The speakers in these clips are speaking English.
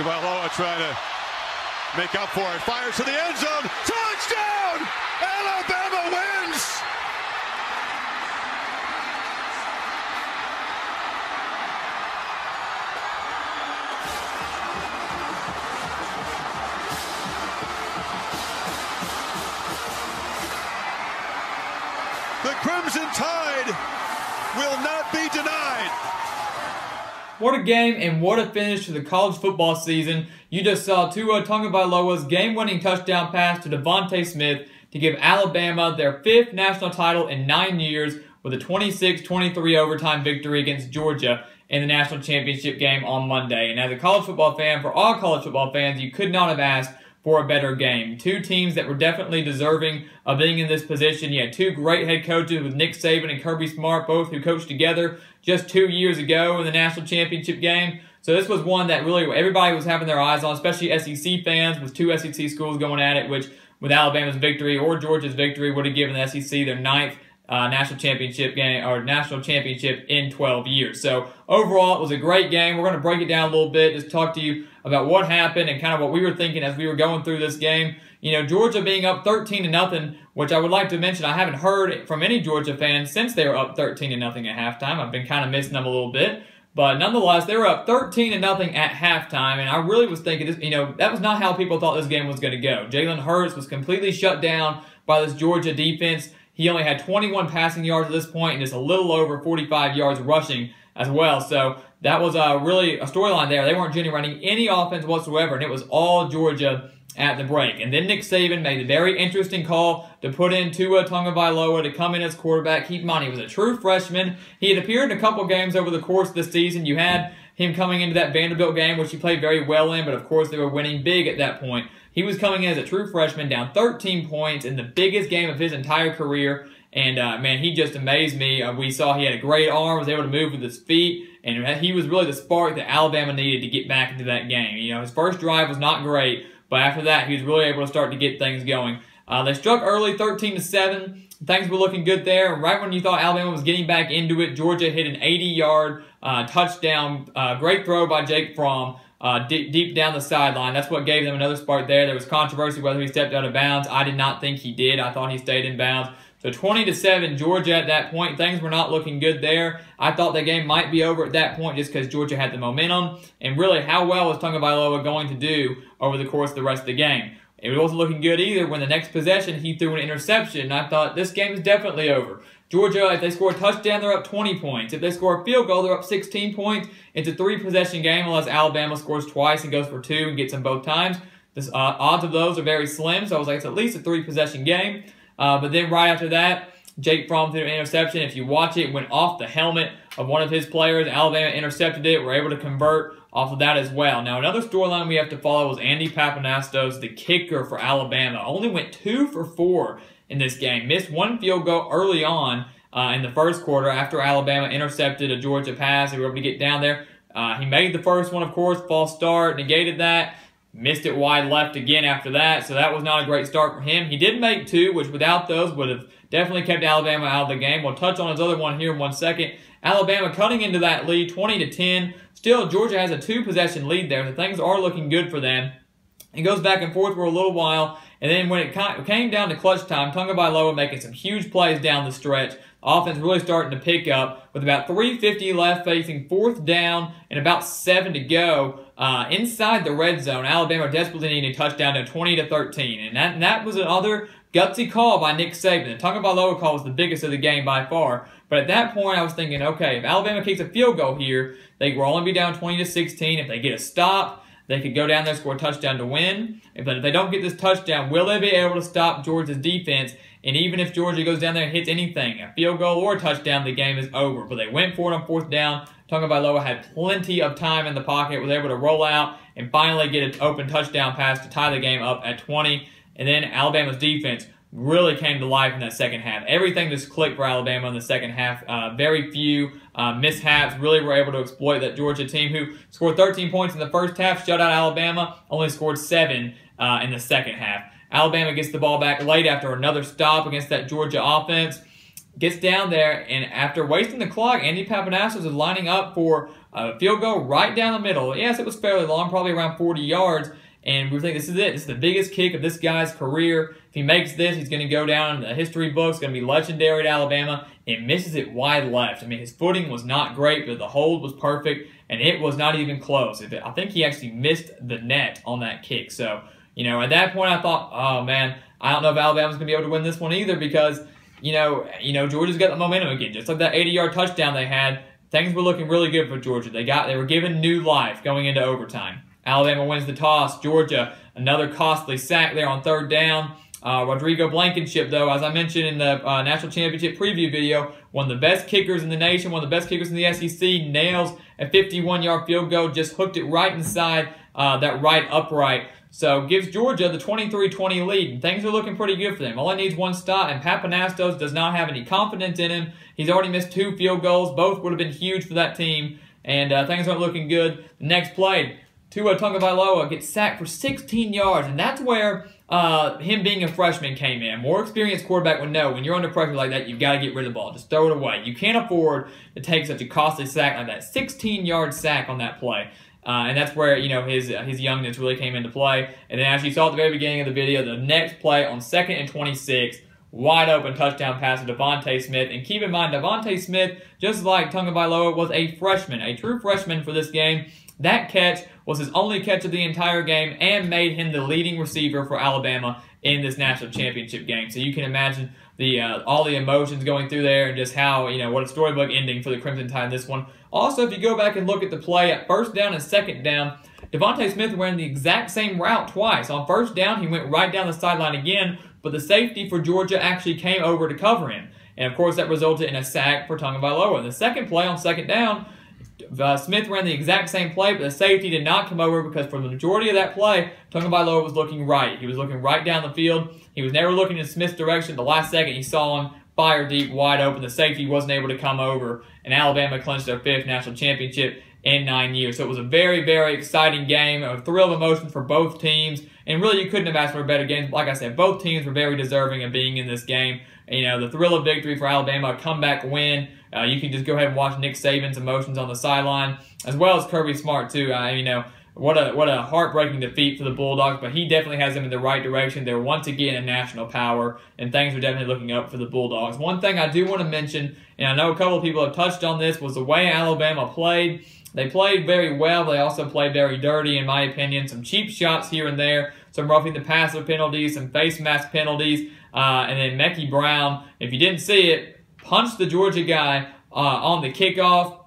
Tagovailoa trying to make up for it. Fires to the end zone. Touchdown! Alabama wins! The Crimson Tide will not be denied. What a game and what a finish to the college football season. You just saw Tua Tagovailoa's game-winning touchdown pass to Devontae Smith to give Alabama their 5th national title in 9 years with a 26-23 overtime victory against Georgia in the national championship game on Monday. And as a college football fan, for all college football fans, you could not have asked for a better game. Two teams that were definitely deserving of being in this position. You had two great head coaches with Nick Saban and Kirby Smart, both who coached together just 2 years ago in the national championship game. So this was one that really everybody was having their eyes on, especially SEC fans, with two SEC schools going at it, which with Alabama's victory or Georgia's victory would have given the SEC their 9th national championship game or national championship in 12 years. So overall, it was a great game. We're going to break it down a little bit, just talk to you about what happened and kind of what we were thinking as we were going through this game. You know, Georgia being up 13-0, which I would like to mention, I haven't heard from any Georgia fans since they were up 13-0 at halftime. I've been kind of missing them a little bit. But nonetheless, they were up 13-0 at halftime, and I really was thinking, this, you know, that was not how people thought this game was going to go. Jalen Hurts was completely shut down by this Georgia defense. He only had 21 passing yards at this point and just a little over 45 yards rushing as well. So that was really a storyline there. They weren't generating any offense whatsoever, and it was all Georgia at the break. And then Nick Saban made a very interesting call to put in Tua Tagovailoa to come in as quarterback. Keep in mind, he was a true freshman. He had appeared in a couple games over the course of the season. You had him coming into that Vanderbilt game, which he played very well in, but of course they were winning big at that point. He was coming in as a true freshman, down 13 points in the biggest game of his entire career. And, man, he just amazed me. We saw he had a great arm, was able to move with his feet, and he was really the spark that Alabama needed to get back into that game. You know, his first drive was not great, but after that, he was really able to start to get things going. They struck early, 13-7. Things were looking good there. Right when you thought Alabama was getting back into it, Georgia hit an 80-yard touchdown. Great throw by Jake Fromm. Deep down the sideline. That's what gave them another spark there. There was controversy whether he stepped out of bounds. I did not think he did. I thought he stayed in bounds. So 20-7, Georgia at that point. Things were not looking good there. I thought the game might be over at that point just because Georgia had the momentum. And really, how well was Tagovailoa going to do over the course of the rest of the game? It wasn't looking good either when the next possession he threw an interception. And I thought this game is definitely over. Georgia, if they score a touchdown, they're up 20 points. If they score a field goal, they're up 16 points. It's a 3-possession game unless Alabama scores twice and goes for 2 and gets them both times. The odds of those are very slim, so I was like, it's at least a 3-possession game. But then right after that, Jake Fromm threw an interception. If you watch it, it went off the helmet of one of his players. Alabama intercepted it. We're able to convert off of that as well. Now, another storyline we have to follow was Andy Pappanastos, the kicker for Alabama. Only went 2 for 4 in this game. Missed one field goal early on in the first quarter after Alabama intercepted a Georgia pass. They were able to get down there. He made the first one, of course, false start, negated that. Missed it wide left again after that, so that was not a great start for him. He did make 2, which without those would have definitely kept Alabama out of the game. We'll touch on his other one here in 1 second. Alabama cutting into that lead, 20-10. Still, Georgia has a 2-possession lead there, so things are looking good for them. It goes back and forth for a little while, and then when it came down to clutch time, Tagovailoa making some huge plays down the stretch. Offense really starting to pick up with about 3:50 left, facing 4th down and about 7 to go inside the red zone. Alabama desperately needed a touchdown to 20-13, and that was another gutsy call by Nick Saban. The Tagovailoa call was the biggest of the game by far. But at that point, I was thinking, okay, if Alabama kicks a field goal here, they will only be down 20-16. If they get a stop, they could go down there, score a touchdown to win. But if they don't get this touchdown, will they be able to stop Georgia's defense? And even if Georgia goes down there and hits anything, a field goal or a touchdown, the game is over. But they went for it on 4th down. Tagovailoa had plenty of time in the pocket, was able to roll out and finally get an open touchdown pass to tie the game up at 20. And then Alabama's defense really came to life in that second half. Everything just clicked for Alabama in the second half. Very few mishaps. Really were able to exploit that Georgia team who scored 13 points in the first half, shut out Alabama, only scored 7 in the second half. Alabama gets the ball back late after another stop against that Georgia offense. gets down there, and after wasting the clock, Andy Pappanastos is lining up for a field goal right down the middle. Yes, it was fairly long, probably around 40 yards, and we think this is it. This is the biggest kick of this guy's career. If he makes this, he's going to go down in the history books, going to be legendary at Alabama, and misses it wide left. I mean, his footing was not great, but the hold was perfect, and it was not even close. I think he actually missed the net on that kick. So, you know, at that point I thought, oh man, I don't know if Alabama's going to be able to win this one either, because you know, Georgia's got the momentum again. Just like that 80-yard touchdown they had, things were looking really good for Georgia. They were given new life going into overtime. Alabama wins the toss. Georgia, another costly sack there on third down. Rodrigo Blankenship, though, as I mentioned in the National Championship preview video, one of the best kickers in the nation, one of the best kickers in the SEC, nails a 51-yard field goal, just hooked it right inside that right upright. So gives Georgia the 23-20 lead, and things are looking pretty good for them. All it needs one stop, and Pappanastos does not have any confidence in him. He's already missed 2 field goals. Both would have been huge for that team, and things aren't looking good. The next play, Tua Tagovailoa gets sacked for 16 yards, and that's where him being a freshman came in. More experienced quarterback would know when you're under pressure like that, you've got to get rid of the ball. Just throw it away. You can't afford to take such a costly sack like that. 16-yard sack on that play. And that's where, you know, his youngness really came into play. And then as you saw at the very beginning of the video, the next play on 2nd and 26, wide open touchdown pass to DeVonta Smith. And keep in mind, DeVonta Smith, just like Tagovailoa, was a freshman, a true freshman for this game. That catch was his only catch of the entire game and made him the leading receiver for Alabama in this national championship game. So you can imagine all the emotions going through there, and just how, you know, what a storybook ending for the Crimson Tide in this one. Also, if you go back and look at the play at first down and second down, DeVonta Smith ran the exact same route twice. On first down, he went right down the sideline again, but the safety for Georgia actually came over to cover him. And of course, that resulted in a sack for Tagovailoa. The second play on second down, Smith ran the exact same play, but the safety did not come over, because for the majority of that play, Tagovailoa was looking right. He was looking right down the field. He was never looking in Smith's direction. The last second, he saw him fire deep, wide open. The safety wasn't able to come over, and Alabama clinched their 5th national championship in 9 years. So it was a very, very exciting game, a thrill of emotion for both teams, and really you couldn't have asked for a better game. Like I said, both teams were very deserving of being in this game. You know, the thrill of victory for Alabama, a comeback win. You can just go ahead and watch Nick Saban's emotions on the sideline, as well as Kirby Smart too. You know, what a heartbreaking defeat for the Bulldogs, but he definitely has them in the right direction. They're once again a national power, and things are definitely looking up for the Bulldogs. One thing I do want to mention, and I know a couple of people have touched on this, was the way Alabama played. They played very well. They also played very dirty, in my opinion. Some cheap shots here and there, some roughing the passer penalties, some face mask penalties, and then Mekhi Brown, if you didn't see it, punched the Georgia guy on the kickoff.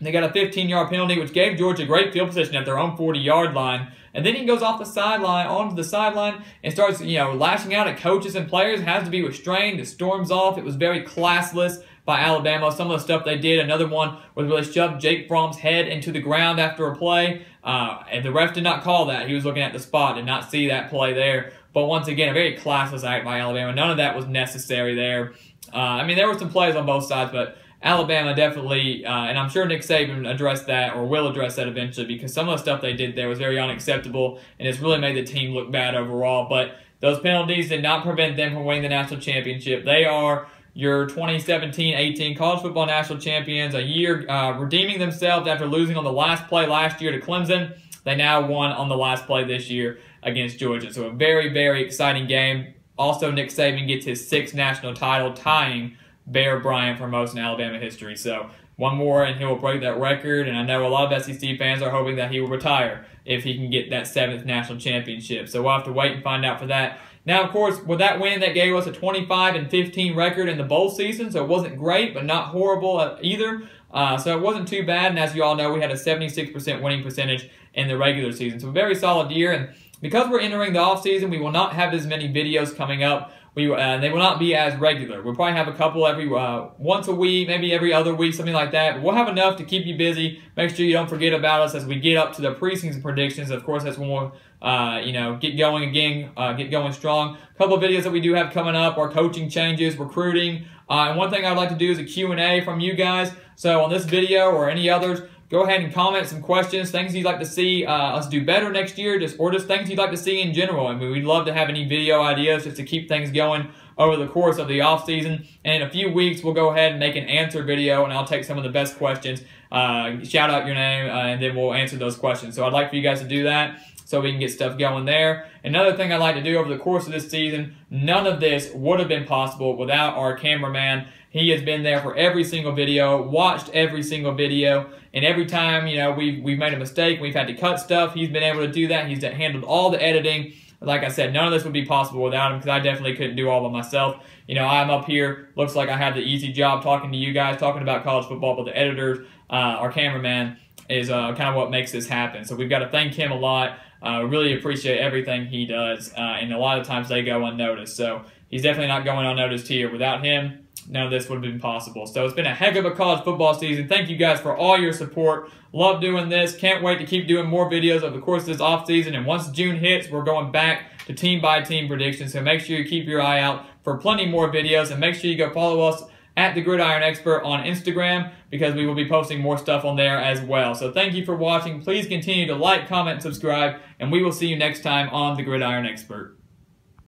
They got a 15-yard penalty, which gave Georgia great field position at their own 40-yard line. And then he goes off the sideline, onto the sideline, and starts, you know, lashing out at coaches and players. Has to be restrained. It storms off. It was very classless by Alabama. Some of the stuff they did. Another one was where they shoved Jake Fromm's head into the ground after a play. And the ref did not call that. He was looking at the spot, did not see that play there. But once again, a very classless act by Alabama. None of that was necessary there. I mean, there were some plays on both sides, but Alabama definitely, and I'm sure Nick Saban addressed that, or will address that eventually, because some of the stuff they did there was very unacceptable, and it's really made the team look bad overall. But those penalties did not prevent them from winning the national championship. They are your 2017-18 college football national champions, a year redeeming themselves after losing on the last play last year to Clemson. They now won on the last play this year against Georgia. So a very, very exciting game. Also, Nick Saban gets his 6th national title, tying Bear Bryant for most in Alabama history. So one more and he will break that record, and I know a lot of SEC fans are hoping that he will retire if he can get that 7th national championship. So we'll have to wait and find out for that. Now, of course, with that win, that gave us a 25-15 record in the bowl season, so it wasn't great, but not horrible either. So it wasn't too bad, and as you all know, we had a 76% winning percentage in the regular season. So a very solid year, and because we're entering the offseason, we will not have as many videos coming up. They will not be as regular. We'll probably have a couple every once a week, maybe every other week, something like that. But we'll have enough to keep you busy. Make sure you don't forget about us as we get up to the preseason predictions. Of course, that's when we'll get going again, get going strong. A couple of videos that we do have coming up are coaching changes, recruiting, and one thing I'd like to do is a Q&A from you guys. So on this video or any others, go ahead and comment some questions, things you'd like to see us do better next year, or just things you'd like to see in general. I mean, we'd love to have any video ideas just to keep things going over the course of the off season. And in a few weeks, we'll go ahead and make an answer video, and I'll take some of the best questions, shout out your name, and then we'll answer those questions. So I'd like for you guys to do that, so we can get stuff going there. Another thing I'd like to do over the course of this season, none of this would have been possible without our cameraman. He has been there for every single video, watched every single video, and every time, you know, we've made a mistake, we've had to cut stuff, he's been able to do that. He's handled all the editing. Like I said, none of this would be possible without him, because I definitely couldn't do all by myself. You know, I'm up here, looks like I have the easy job talking to you guys, talking about college football, but the editors, our cameraman, is kind of what makes this happen. So we've got to thank him a lot. Really appreciate everything he does, and a lot of times they go unnoticed. So he's definitely not going unnoticed here. Without him, none of this would have been possible. So it's been a heck of a college football season. Thank you guys for all your support. Love doing this. Can't wait to keep doing more videos over the course of this offseason. And once June hits, we're going back to team-by-team predictions. So make sure you keep your eye out for plenty more videos. And make sure you go follow us at The Gridiron Expert on Instagram, because we will be posting more stuff on there as well. So thank you for watching. Please continue to like, comment, subscribe, and we will see you next time on The Gridiron Expert.